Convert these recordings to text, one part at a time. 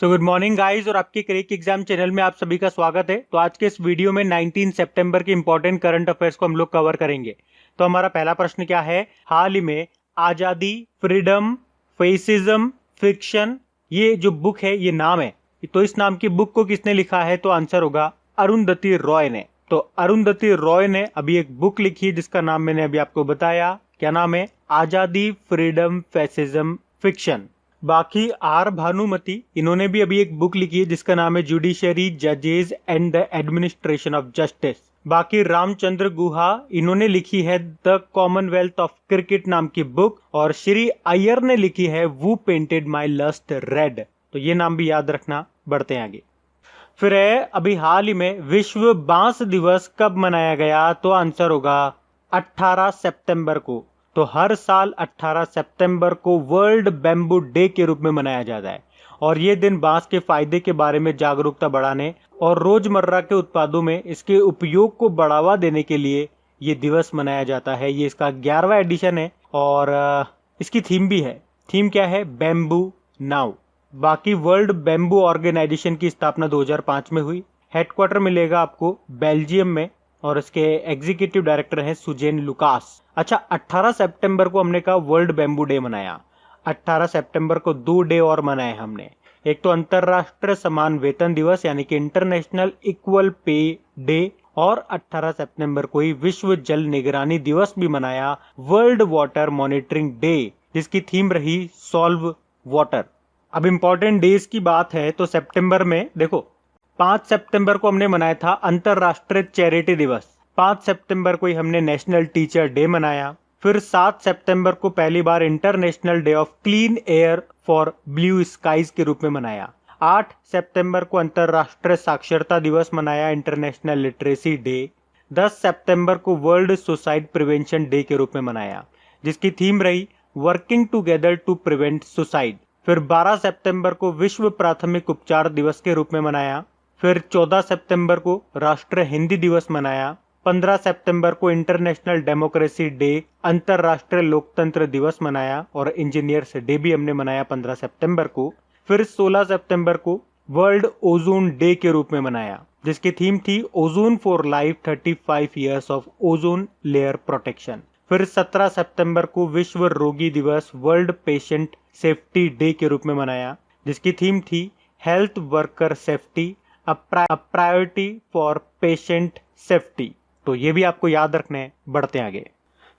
So good morning guys और आपके crack exam channel में आप सभी का स्वागत है। तो आज के इस वीडियो में 19 सितंबर के इंपॉर्टेंट करंट अफेयर्स को हम लोग कवर करेंगे। तो हमारा पहला प्रश्न क्या है, हाल ही में आजादी, फ्रीडम, फेसिज्म, फिक्शन, ये जो बुक है ये नाम है, तो इस नाम की बुक को किसने लिखा है? तो आंसर होगा अरुंधति रॉय ने। तो अरुंधति रॉय ने अभी एक बुक लिखी जिसका नाम मैंने अभी आपको बताया। क्या नाम है? आजादी, फ्रीडम, फैसिज्म, फिक्शन। बाकी आर भानुमति, इन्होंने भी अभी एक बुक लिखी है जिसका नाम है जुडिशरी, जजेस and the administration of justice. बाकी रामचंद्र गुहा, इन्होंने लिखी है द कॉमनवेल्थ ऑफ क्रिकेट नाम की बुक। और श्री अय्यर ने लिखी है वू पेंटेड माई लस्ट रेड। तो ये नाम भी याद रखना। बढ़ते हैं आगे। फिर है अभी हाल ही में विश्व बांस दिवस कब मनाया गया? तो आंसर होगा 18 सितंबर को। तो हर साल 18 सितंबर को वर्ल्ड बैम्बू डे के रूप में मनाया जाता है और ये दिन बांस के फायदे के बारे में जागरूकता बढ़ाने और रोजमर्रा के उत्पादों में इसके उपयोग को बढ़ावा देने के लिए ये दिवस मनाया जाता है। ये इसका 11वां एडिशन है और इसकी थीम भी है। थीम क्या है? Bamboo now. बाकी वर्ल्ड बैम्बू ऑर्गेनाइजेशन की स्थापना 2005 में हुई। हेडक्वार्टर मिलेगा आपको बेल्जियम में और इसके एग्जीक्यूटिव डायरेक्टर हैं सुजेन लुकास। अच्छा, 18 सितंबर को हमने कहा वर्ल्ड बैम्बू डे मनाया। 18 सितंबर को 2 डे और मनाए हमने। एक तो अंतरराष्ट्रीय समान वेतन दिवस यानी कि इंटरनेशनल इक्वल पे डे, और 18 सितंबर को ही विश्व जल निगरानी दिवस भी मनाया, वर्ल्ड वाटर मॉनिटरिंग डे, जिसकी थीम रही सॉल्व वाटर। अब इंपॉर्टेंट डेज की बात है तो सितंबर में देखो 5 सितंबर को हमने मनाया था अंतरराष्ट्रीय चैरिटी दिवस। 5 सितंबर को ही हमने नेशनल टीचर डे मनाया। फिर 7 सितंबर को पहली बार international day of clean air for blue skies के रूप में मनाया। 8 सितंबर को अंतरराष्ट्रीय साक्षरता दिवस मनाया, इंटरनेशनल लिटरेसी डे। 10 सितंबर को वर्ल्ड सुसाइड प्रिवेंशन डे के रूप में मनाया, जिसकी थीम रही working together to prevent suicide. फिर 12 सितंबर को विश्व प्राथमिक उपचार दिवस के रूप में मनाया। फिर 14 सितंबर को राष्ट्रीय हिंदी दिवस मनाया। 15 सितंबर को इंटरनेशनल डेमोक्रेसी डे, अंतरराष्ट्रीय लोकतंत्र दिवस मनाया और इंजीनियर्स डे भी हमने मनाया 15 सितंबर को। फिर 16 सितंबर को वर्ल्ड ओजोन डे के रूप में मनाया, जिसकी थीम थी ozone for life 35 years of ozone layer protection. फिर 17 सितंबर को विश्व रोगी दिवस, वर्ल्ड पेशेंट सेफ्टी डे के रूप में मनाया, जिसकी थीम थी health worker safety, a priority for patient safety. तो ये भी आपको याद रखना है। बढ़ते आगे।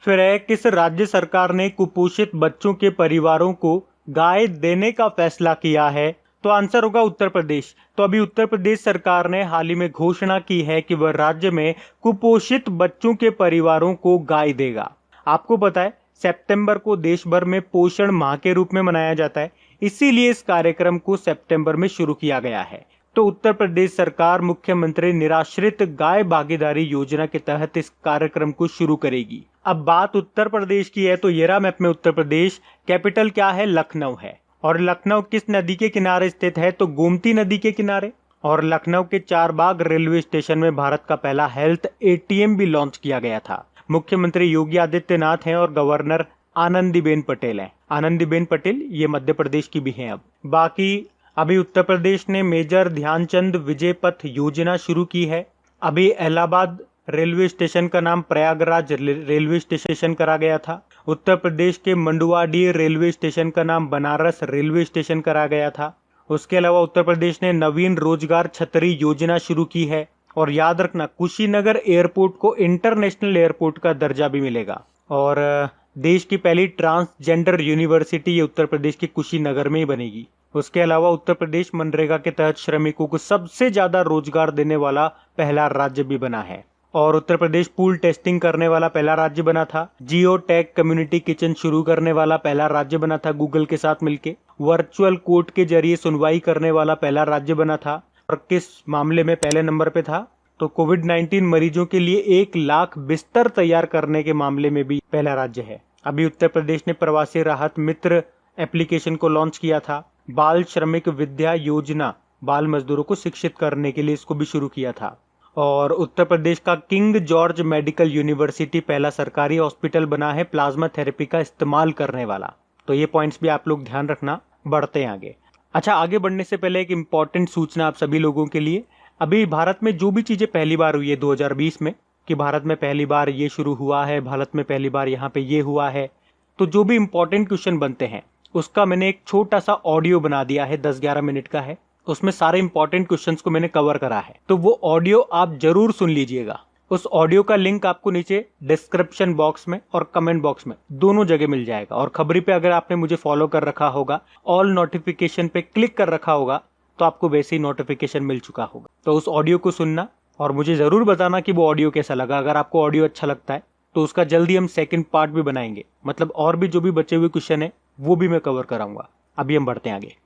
फिर है किस राज्य सरकार ने कुपोषित बच्चों के परिवारों को गाय देने का फैसला किया है? तो आंसर होगा उत्तर प्रदेश। तो अभी उत्तर प्रदेश सरकार ने हाल ही में घोषणा की है कि वह राज्य में कुपोषित बच्चों के परिवारों को गाय देगा। आपको पता है सितंबर को देश भर में पोषण माह के रूप में मनाया जाता है, इसीलिए इस कार्यक्रम को सितंबर में शुरू किया गया है। तो उत्तर प्रदेश सरकार मुख्यमंत्री निराश्रित गाय भागीदारी योजना के तहत इस कार्यक्रम को शुरू करेगी। अब बात उत्तर प्रदेश की है तो ये रहा मैप में उत्तर प्रदेश। कैपिटल क्या है? लखनऊ है। और लखनऊ किस नदी के किनारे स्थित है? तो गोमती नदी के किनारे। और लखनऊ के चारबाग रेलवे स्टेशन में भारत का पहला हेल्थ एटीएम भी लॉन्च किया गया था। मुख्यमंत्री योगी आदित्यनाथ हैं और गवर्नर आनंदीबेन पटेल हैं। आनंदीबेन पटेल ये मध्य प्रदेश की भी हैं। अब बाकी अभी उत्तर प्रदेश ने मेजर ध्यानचंद विजय पथ योजना शुरू की है। अभी इलाहाबाद रेलवे स्टेशन का नाम प्रयागराज रेलवे स्टेशन करा गया था। उत्तर प्रदेश के मंडुआडीह रेलवे स्टेशन का नाम बनारस रेलवे स्टेशन करा गया था। उसके अलावा उत्तर प्रदेश ने नवीन रोजगार छतरी योजना शुरू की है। और याद रखना कुशीनगर एयरपोर्ट को इंटरनेशनल एयरपोर्ट का दर्जा भी मिलेगा। और देश की पहली ट्रांसजेंडर यूनिवर्सिटी ये उत्तर प्रदेश के कुशीनगर में ही बनेगी। उसके अलावा उत्तर प्रदेश मनरेगा के तहत श्रमिकों को सबसे ज्यादा रोजगार देने वाला पहला राज्य भी बना है। और उत्तर प्रदेश पूल टेस्टिंग करने वाला पहला राज्य बना था। जियो टैग कम्युनिटी किचन शुरू करने वाला पहला राज्य बना था गूगल के साथ मिलके। वर्चुअल कोर्ट के जरिए सुनवाई करने वाला पहला राज्य बना था। और किस मामले में पहले नंबर पे था? तो कोविड-19 मरीजों के लिए 1 लाख बिस्तर तैयार करने के मामले में भी पहला राज्य है। अभी उत्तर प्रदेश ने प्रवासी राहत मित्र एप्लीकेशन को लॉन्च किया था। बाल श्रमिक विद्या योजना, बाल मजदूरों को शिक्षित करने के लिए इसको भी शुरू किया था। और उत्तर प्रदेश का किंग जॉर्ज मेडिकल यूनिवर्सिटी पहला सरकारी हॉस्पिटल बना है प्लाज्मा थेरेपी का इस्तेमाल करने वाला। तो ये पॉइंट्स भी आप लोग ध्यान रखना। बढ़ते हैं आगे। अच्छा, आगे बढ़ने से पहले एक इम्पॉर्टेंट सूचना आप सभी लोगों के लिए। अभी भारत में जो भी चीज़ें पहली बार हुई है 2020 में, कि भारत में पहली बार ये शुरू हुआ है, भारत में पहली बार यहाँ पे ये हुआ है, तो जो भी इम्पोर्टेंट क्वेश्चन बनते हैं उसका मैंने एक छोटा सा ऑडियो बना दिया है, 10-11 मिनट का है। उसमें सारे इंपॉर्टेंट क्वेश्चंस को मैंने कवर करा है, तो वो ऑडियो आप जरूर सुन लीजिएगा। उस ऑडियो का लिंक आपको नीचे डिस्क्रिप्शन बॉक्स में और कमेंट बॉक्स में दोनों जगह मिल जाएगा। और खबरी पे अगर आपने मुझे फॉलो कर रखा होगा, ऑल नोटिफिकेशन पे क्लिक कर रखा होगा, तो आपको वैसे ही नोटिफिकेशन मिल चुका होगा। तो उस ऑडियो को सुनना और मुझे जरूर बताना कि वो ऑडियो कैसा लगा। अगर आपको ऑडियो अच्छा लगता है तो उसका जल्दी हम सेकंड पार्ट भी बनाएंगे, मतलब और भी जो भी बचे हुए क्वेश्चन है वो भी मैं कवर कराऊंगा। अभी हम बढ़ते हैं आगे।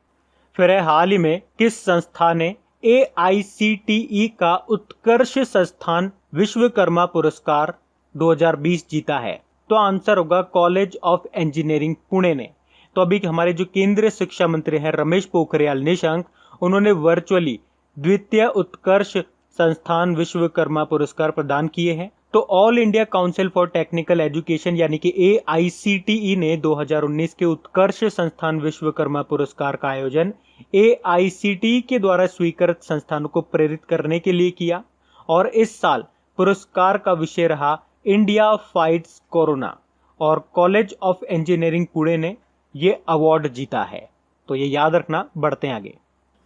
फिर है, हाल ही में किस संस्था ने AICTE का उत्कर्ष संस्थान विश्वकर्मा पुरस्कार 2020 जीता है? तो आंसर होगा कॉलेज ऑफ इंजीनियरिंग पुणे ने। तो अभी हमारे जो केंद्रीय शिक्षा मंत्री हैं रमेश पोखरियाल निशंक, उन्होंने वर्चुअली द्वितीय उत्कर्ष संस्थान विश्वकर्मा पुरस्कार प्रदान किए हैं। तो all India council for technical education यानी कि AICTE ने 2019 के उत्कर्ष संस्थान विश्वकर्मा पुरस्कार का आयोजन AICTE के द्वारा स्वीकृत संस्थानों को प्रेरित करने के लिए किया। और इस साल पुरस्कार का विषय रहा इंडिया फाइट्स कोरोना, और कॉलेज ऑफ इंजीनियरिंग पुणे ने ये अवार्ड जीता है। तो ये याद रखना। बढ़ते हैं आगे।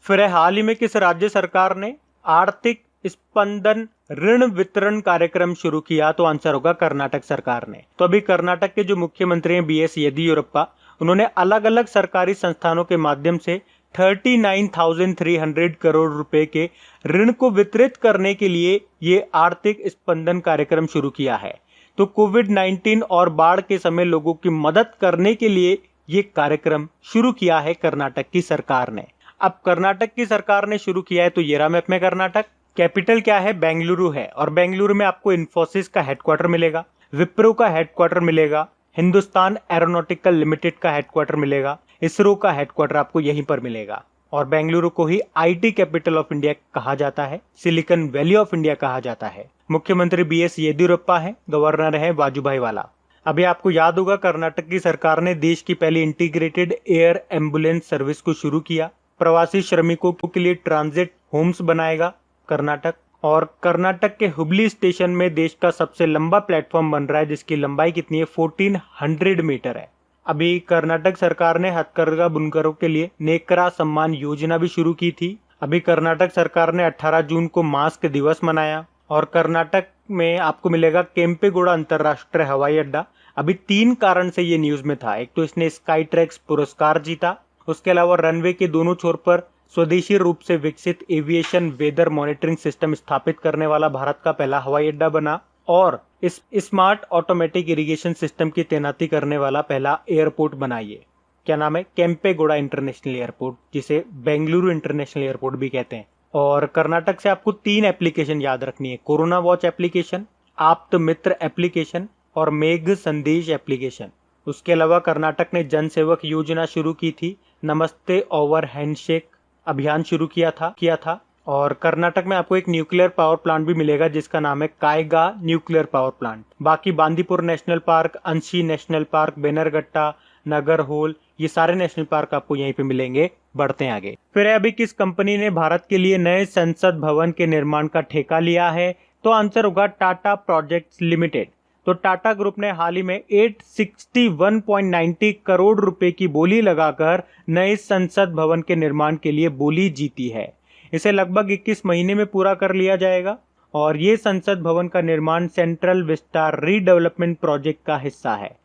फिर है, हाल ही में किस राज्य सरकार ने आर्थिक स्पंदन ऋण वितरण कार्यक्रम शुरू किया? तो आंसर होगा कर्नाटक सरकार ने। तो अभी कर्नाटक के जो मुख्यमंत्री हैं BS येदियुरप्पा, उन्होंने अलग अलग सरकारी संस्थानों के माध्यम से 39,300 करोड़ रुपए के ऋण को वितरित करने के लिए ये आर्थिक स्पंदन कार्यक्रम शुरू किया है। तो कोविड-19 और बाढ़ के समय लोगों की मदद करने के लिए ये कार्यक्रम शुरू किया है कर्नाटक की सरकार ने। अब कर्नाटक की सरकार ने शुरू किया है, तो ये रहा मैप में कर्नाटक। कैपिटल क्या है? बेंगलुरु है, और बेंगलुरु में आपको इन्फोसिस का हेडक्वार्टर मिलेगा, विप्रो का हेडक्वार्टर मिलेगा, हिंदुस्तान एरोनॉटिकल लिमिटेड का हेडक्वार्टर मिलेगा, इसरो का हेडक्वार्टर आपको यहीं पर मिलेगा। और बेंगलुरु को ही IT कैपिटल ऑफ इंडिया कहा जाता है, सिलिकॉन वैली ऑफ इंडिया कहा जाता है। मुख्यमंत्री BS येदियुरप्पा है, गवर्नर है वाजुभाई वाला। अभी आपको याद होगा कर्नाटक की सरकार ने देश की पहली इंटीग्रेटेड एयर एम्बुलेंस सर्विस को शुरू किया। प्रवासी श्रमिकों के लिए ट्रांजिट होम्स बनाएगा कर्नाटक। और कर्नाटक के हुबली स्टेशन में देश का सबसे लंबा प्लेटफॉर्म बन रहा है, जिसकी लंबाई कितनी है? 1400 मीटर है। अभी कर्नाटक सरकार ने हथकरघा बुनकरों के लिए नेकरा सम्मान योजना भी शुरू की थी। अभी कर्नाटक सरकार ने 18 जून को मास्क दिवस मनाया। और कर्नाटक में आपको मिलेगा केम्पेगौड़ा अंतरराष्ट्रीय हवाई अड्डा। अभी 3 कारण से ये न्यूज में था। एक तो इसने स्काई ट्रैक्स पुरस्कार जीता, उसके अलावा रनवे के दोनों छोर पर स्वदेशी रूप से विकसित एविएशन वेदर मॉनिटरिंग सिस्टम स्थापित करने वाला भारत का पहला हवाई अड्डा बना, और इस स्मार्ट ऑटोमेटिक इरिगेशन सिस्टम की तैनाती करने वाला पहला एयरपोर्ट बना। ये क्या नाम है? केम्पेगौड़ा इंटरनेशनल एयरपोर्ट, जिसे बेंगलुरु इंटरनेशनल एयरपोर्ट भी कहते हैं। और कर्नाटक से आपको 3 एप्लीकेशन याद रखनी है: कोरोना वॉच एप्लीकेशन, आप्त मित्र एप्लीकेशन और मेघ संदेश एप्लीकेशन। उसके अलावा कर्नाटक ने जन सेवक योजना शुरू की थी, नमस्ते ओवर हैंडशेक अभियान शुरू किया था। और कर्नाटक में आपको एक न्यूक्लियर पावर प्लांट भी मिलेगा, जिसका नाम है कायगा न्यूक्लियर पावर प्लांट। बाकी बांदीपुर नेशनल पार्क, अंशी नेशनल पार्क, बेनरघट्टा, नगरहोल, ये सारे नेशनल पार्क आपको यहीं पे मिलेंगे। बढ़ते हैं आगे। फिर अभी किस कंपनी ने भारत के लिए नए संसद भवन के निर्माण का ठेका लिया है? तो आंसर होगा टाटा प्रोजेक्ट्स लिमिटेड। तो टाटा ग्रुप ने हाल ही में 861.90 करोड़ रुपए की बोली लगाकर नए संसद भवन के निर्माण के लिए बोली जीती है। इसे लगभग 21 महीने में पूरा कर लिया जाएगा। और ये संसद भवन का निर्माण सेंट्रल विस्टा रीडेवलपमेंट प्रोजेक्ट का हिस्सा है।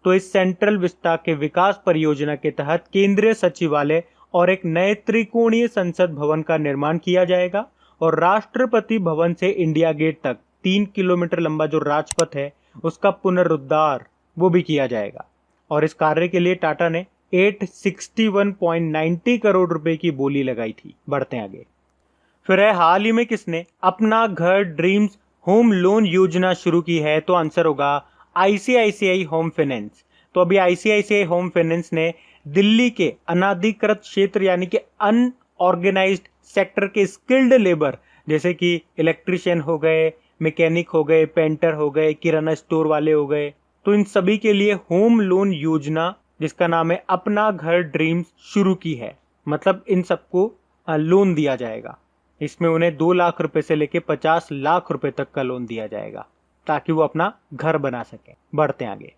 तो इस सेंट्रल विस्टा के विकास परियोजना के तहत केंद्रीय सचिवालय और एक नए त्रिकोणीय संसद भवन का निर्माण किया जाएगा। और राष्ट्रपति भवन से इंडिया गेट तक 3 किलोमीटर लंबा जो राजपथ है, उसका पुनरुद्धार वो भी किया जाएगा। और इस कार्य के लिए टाटा ने 861.90 करोड़ रुपए की बोली लगाई थी। बढ़ते हैं आगे। फिर है, हाल ही में किसने अपना घर ड्रीम्स होम लोन योजना शुरू की है? तो आंसर होगा ICICI होम फाइनेंस। तो अभी ICICI होम फाइनेंस ने दिल्ली के अनाधिकृत क्षेत्र यानी कि अनऑर्गेनाइज्ड सेक्टर के स्किल्ड लेबर, जैसे कि इलेक्ट्रिशियन हो गए, मैकेनिक हो गए, पेंटर हो गए, किराना स्टोर वाले हो गए, तो इन सभी के लिए होम लोन योजना, जिसका नाम है अपना घर ड्रीम्स, शुरू की है। मतलब इन सबको लोन दिया जाएगा। इसमें उन्हें 2 लाख रुपए से लेके 50 लाख रुपए तक का लोन दिया जाएगा ताकि वो अपना घर बना सके। बढ़ते आगे।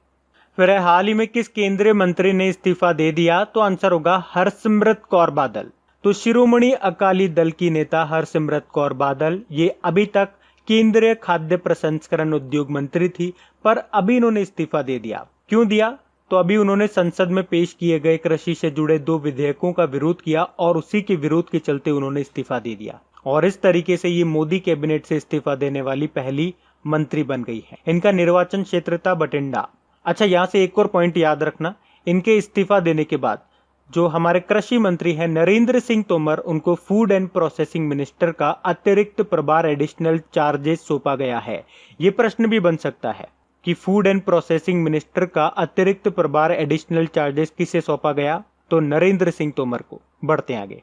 फिर हाल ही में किस केंद्रीय मंत्री ने इस्तीफा दे दिया? तो आंसर होगा हरसिमरत कौर बादल। तो शिरोमणि अकाली दल की नेता हरसिमरत कौर बादल ये अभी तक केंद्रीय खाद्य प्रसंस्करण उद्योग मंत्री थी, पर अभी इन्होंने इस्तीफा दे दिया। क्यों दिया? तो अभी उन्होंने संसद में पेश किए गए कृषि से जुड़े 2 विधेयकों का विरोध किया और उसी के विरोध के चलते उन्होंने इस्तीफा दे दिया। और इस तरीके से ये मोदी कैबिनेट से इस्तीफा देने वाली पहली मंत्री बन गई है। इनका निर्वाचन क्षेत्र था बठिंडा। अच्छा, यहाँ से एक और पॉइंट याद रखना, इनके इस्तीफा देने के बाद जो हमारे कृषि मंत्री हैं नरेंद्र सिंह तोमर, उनको फूड एंड प्रोसेसिंग मिनिस्टर का अतिरिक्त प्रभार एडिशनल चार्जेस सौंपा गया है। ये प्रश्न भी बन सकता है कि फूड एंड प्रोसेसिंग मिनिस्टर का अतिरिक्त प्रभार एडिशनल चार्जेस किसे सौंपा गया? तो नरेंद्र सिंह तोमर को। बढ़ते आगे।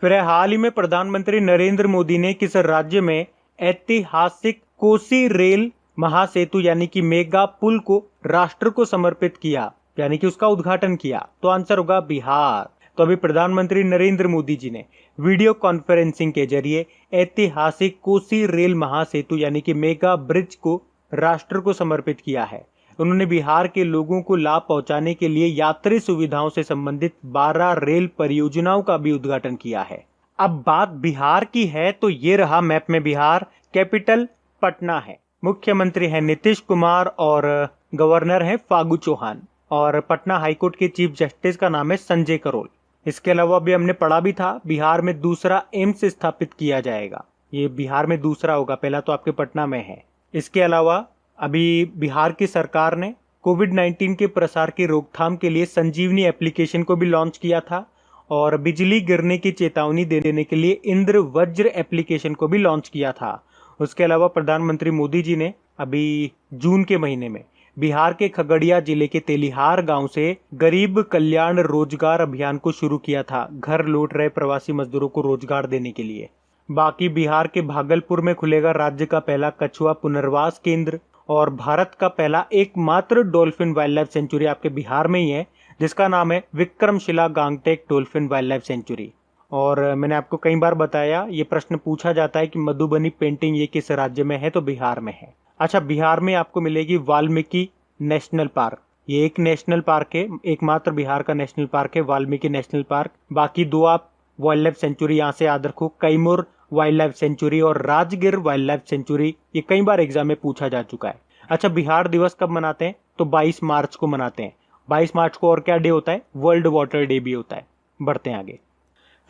फिर हाल ही में प्रधानमंत्री नरेंद्र मोदी ने किस राज्य में ऐतिहासिक कोसी रेल महासेतु यानी कि मेगा पुल को राष्ट्र को समर्पित किया, यानी कि उसका उद्घाटन किया? तो आंसर होगा बिहार। तो अभी प्रधानमंत्री नरेंद्र मोदी जी ने वीडियो कॉन्फ्रेंसिंग के जरिए ऐतिहासिक कोसी रेल महासेतु यानी कि मेगा ब्रिज को राष्ट्र को समर्पित किया है। उन्होंने बिहार के लोगों को लाभ पहुंचाने के लिए यात्री सुविधाओं से संबंधित 12 रेल परियोजनाओं का भी उद्घाटन किया है। अब बात बिहार की है तो ये रहा मैप में बिहार। कैपिटल पटना है, मुख्यमंत्री है नीतीश कुमार और गवर्नर है फागू चौहान, और पटना हाईकोर्ट के चीफ जस्टिस का नाम है संजय करोल। इसके अलावा अभी हमने पढ़ा भी था बिहार में दूसरा एम्स स्थापित किया जाएगा। ये बिहार में दूसरा होगा, पहला तो आपके पटना में है। इसके अलावा अभी बिहार की सरकार ने कोविड-19 के प्रसार की रोकथाम के लिए संजीवनी एप्लीकेशन को भी लॉन्च किया था, और बिजली गिरने की चेतावनी देने के लिए इंद्र वज्र एप्लीकेशन को भी लॉन्च किया था। उसके अलावा प्रधानमंत्री मोदी जी ने अभी जून के महीने में बिहार के खगड़िया जिले के तेलिहार गांव से गरीब कल्याण रोजगार अभियान को शुरू किया था, घर लौट रहे प्रवासी मजदूरों को रोजगार देने के लिए। बाकी बिहार के भागलपुर में खुलेगा राज्य का पहला कछुआ पुनर्वास केंद्र, और भारत का पहला एकमात्र डॉल्फिन वाइल्ड लाइफ सेंचुरी आपके बिहार में ही है, जिसका नाम है Vikramshila Gangetic dolphin wild life sanctuary. और मैंने आपको कई बार बताया, ये प्रश्न पूछा जाता है कि मधुबनी पेंटिंग ये किस राज्य में है? तो बिहार में है। अच्छा, बिहार में आपको मिलेगी वाल्मीकि नेशनल पार्क। ये एक नेशनल पार्क है, एकमात्र बिहार का नेशनल पार्क है वाल्मीकि नेशनल पार्क। बाकी 2 आप वाइल्ड लाइफ सेंचुरी यहाँ से याद रखो, कैमूर वाइल्ड लाइफ सेंचुरी और राजगिर वाइल्ड लाइफ सेंचुरी। ये कई बार एग्जाम में पूछा जा चुका है। अच्छा, बिहार दिवस कब मनाते हैं? तो 22 मार्च को मनाते हैं। 22 मार्च को और क्या डे होता है? वर्ल्ड वाटर डे भी होता है। बढ़ते हैं आगे।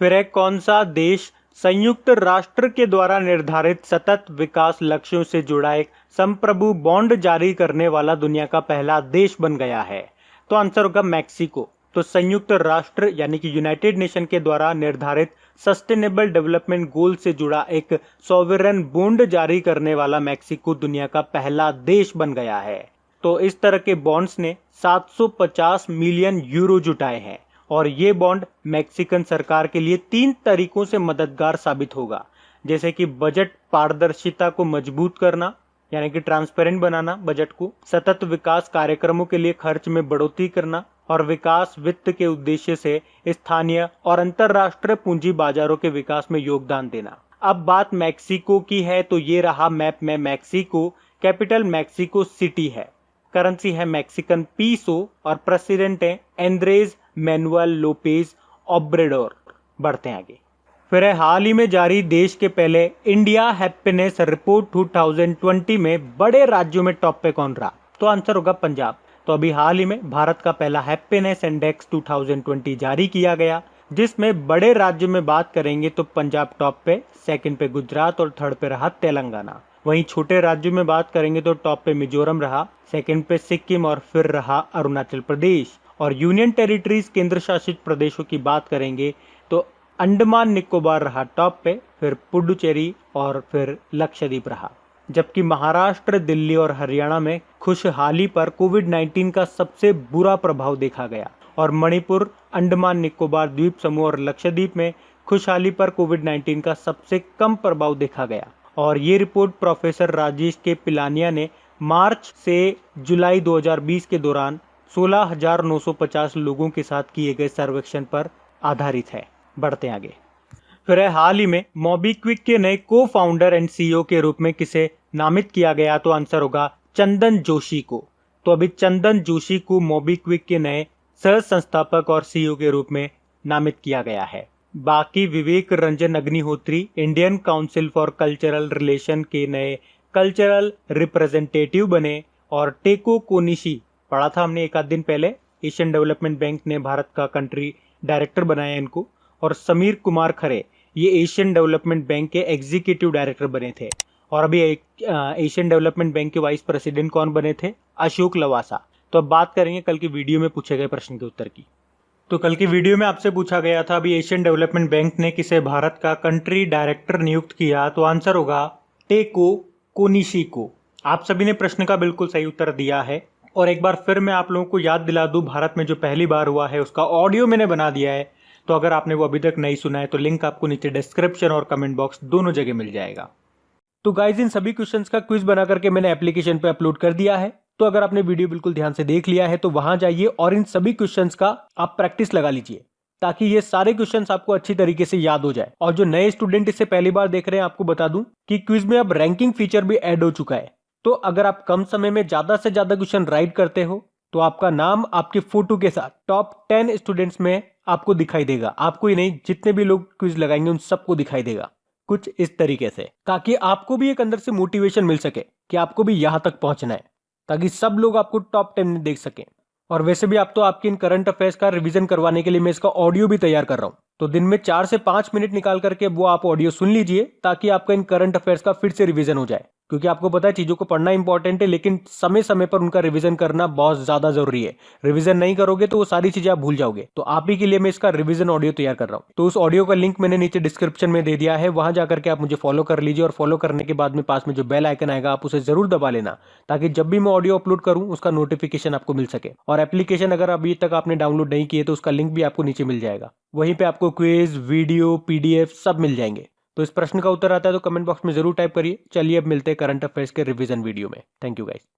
फिर है कौन सा देश संयुक्त राष्ट्र के द्वारा निर्धारित सतत विकास लक्ष्यों से जुड़ा एक संप्रभु बॉन्ड जारी करने वाला दुनिया का पहला देश बन गया है? तो आंसर होगा मैक्सिको। तो संयुक्त राष्ट्र यानी कि यूनाइटेड नेशन के द्वारा निर्धारित सस्टेनेबल डेवलपमेंट गोल से जुड़ा एक सॉवरेन बॉन्ड जारी करने वाला मैक्सिको दुनिया का पहला देश बन गया है। तो इस तरह के बॉन्ड्स ने 750 मिलियन यूरो जुटाए हैं, और ये बॉन्ड मैक्सिकन सरकार के लिए 3 तरीकों से मददगार साबित होगा, जैसे कि बजट पारदर्शिता को मजबूत करना यानी कि ट्रांसपेरेंट बनाना बजट को, सतत विकास कार्यक्रमों के लिए खर्च में बढ़ोतरी करना, और विकास वित्त के उद्देश्य से स्थानीय और अंतर्राष्ट्रीय पूंजी बाजारों के विकास में योगदान देना। अब बात मैक्सिको की है तो ये रहा मैप में मैक्सिको। कैपिटल मैक्सिको सिटी है, करेंसी है मैक्सिकन पीसो, और प्रेसिडेंट है एंड्रेस मैनुअल लोपेज ओब्रेडोर। बढ़ते हैं आगे। फिर है हाल ही में जारी देश के पहले इंडिया हैप्पीनेस रिपोर्ट 2020 में बड़े राज्यों में टॉप पे कौन रहा? तो आंसर होगा पंजाब। तो अभी हाल ही में भारत का पहला हैप्पीनेस इंडेक्स 2020 जारी किया गया, जिसमें बड़े राज्यों में बात करेंगे तो पंजाब टॉप पे, सेकंड पे गुजरात और थर्ड पे रहा तेलंगाना। वहीं छोटे राज्यों में बात करेंगे तो टॉप पे मिजोरम रहा, सेकंड पे सिक्किम और फिर रहा अरुणाचल प्रदेश। और यूनियन टेरिटरीज केंद्र शासित प्रदेशों की बात करेंगे तो अंडमान निकोबार रहा टॉप पे, फिर पुडुचेरी और फिर लक्षद्वीप रहा। जबकि महाराष्ट्र, दिल्ली और हरियाणा में खुशहाली पर कोविड-19 का सबसे बुरा प्रभाव देखा गया, और मणिपुर, अंडमान निकोबार द्वीप समूह और लक्षद्वीप में खुशहाली पर कोविड-19 का सबसे कम प्रभाव देखा गया। और ये रिपोर्ट प्रोफेसर राजेश के पिलानिया ने मार्च से जुलाई 2020 के दौरान 16,950 लोगों के साथ किए गए सर्वेक्षण पर आधारित है। बढ़ते हैं आगे। फिर है हाल ही में मोबीक्विक के नए को फाउंडर एंड सीईओ के रूप में किसे नामित किया गया? तो आंसर होगा चंदन जोशी को। तो अभी चंदन जोशी को मोबीक्विक के नए सह संस्थापक और सीईओ के रूप में नामित किया गया है। बाकी Vivek Ranjan Agnihotri Indian council for cultural relation के नए कल्चरल रिप्रेजेंटेटिव बने। और टेको कोनिशी पढ़ा था हमने एक आध दिन पहले, एशियन डेवलपमेंट बैंक ने भारत का कंट्री डायरेक्टर बनाया इनको। और समीर कुमार खरे ये एशियन डेवलपमेंट बैंक के एग्जीक्यूटिव डायरेक्टर बने थे। और अभी एशियन डेवलपमेंट बैंक के वाइस प्रेसिडेंट कौन बने थे? अशोक लवासा। तो अब बात करेंगे कल की वीडियो में पूछे गए प्रश्न के उत्तर की। तो कल की वीडियो में आपसे पूछा गया था अभी एशियन डेवलपमेंट बैंक ने किसे भारत का कंट्री डायरेक्टर नियुक्त किया? तो आंसर होगा टेको कोनिशी को। आप सभी ने प्रश्न का बिल्कुल सही उत्तर दिया है। और एक बार फिर मैं आप लोगों को याद दिला दूं, भारत में जो पहली बार हुआ है उसका ऑडियो मैंने बना दिया है। तो अगर आपने वो अभी तक नहीं सुना है तो लिंक आपको नीचे डिस्क्रिप्शन और कमेंट बॉक्स दोनों जगह मिल जाएगा। तो गाइज इन सभी क्वेश्चंस का क्विज बना करके मैंने एप्लीकेशन पे अपलोड कर दिया है। तो अगर आपने वीडियो बिल्कुल ध्यान से देख लिया है तो वहां जाइए और इन सभी क्वेश्चंस का आप प्रैक्टिस लगा लीजिए, ताकि ये सारे क्वेश्चंस आपको अच्छी तरीके से याद हो जाए। और जो नए स्टूडेंट इसे पहली बार देख रहे हैं, आपको बता दूं कि क्विज में अब रैंकिंग फीचर भी ऐड हो चुका है। तो अगर आप कम समय में ज्यादा से ज्यादा क्वेश्चन राइट करते हो तो आपका नाम आपके फोटो के साथ टॉप 10 स्टूडेंट्स में आपको दिखाई देगा। आपको ही नहीं, जितने भी लोग क्विज लगाएंगे उन सबको दिखाई देगा कुछ इस तरीके से, ताकि आपको भी एक अंदर से मोटिवेशन मिल सके कि आपको भी यहां तक पहुंचना है, ताकि सब लोग आपको टॉप 10 में देख सकें। और वैसे भी आप तो आपके इन करंट अफेयर्स का रिवीजन करवाने के लिए मैं इसका ऑडियो भी तैयार कर रहा हूं। तो दिन में 4 से 5 मिनट निकाल करके वो आप ऑडियो सुन लीजिए, ताकि आपका इन करंट अफेयर्स का फिर से रिवीजन हो जाए। क्योंकि आपको पता है चीजों को पढ़ना इंपॉर्टेंट है, लेकिन समय समय पर उनका रिवीजन करना बहुत ज्यादा जरूरी है। रिवीजन नहीं करोगे तो वो सारी चीजें आप भूल जाओगे। तो आप ही के लिए मैं इसका रिवीजन ऑडियो तैयार कर रहा हूँ। तो उस ऑडियो का लिंक मैंने नीचे डिस्क्रिप्शन में दे दिया है, वहां जाकर के आप मुझे फॉलो कर लीजिए। और फॉलो करने के बाद में पास में जो बेल आइकन आएगा आप उसे जरूर दबा लेना, ताकि जब भी मैं ऑडियो अपलोड करूं उसका नोटिफिकेशन आपको मिल सके। और एप्लीकेशन अगर अभी तक आपने डाउनलोड नहीं किए तो उसका लिंक भी आपको नीचे मिल जाएगा। वहीं पे आपको क्विज, वीडियो, पीडीएफ सब मिल जाएंगे। तो इस प्रश्न का उत्तर आता है तो कमेंट बॉक्स में जरूर टाइप करिए। चलिए अब मिलते हैं करंट अफेयर्स के रिवीजन वीडियो में। Thank you guys.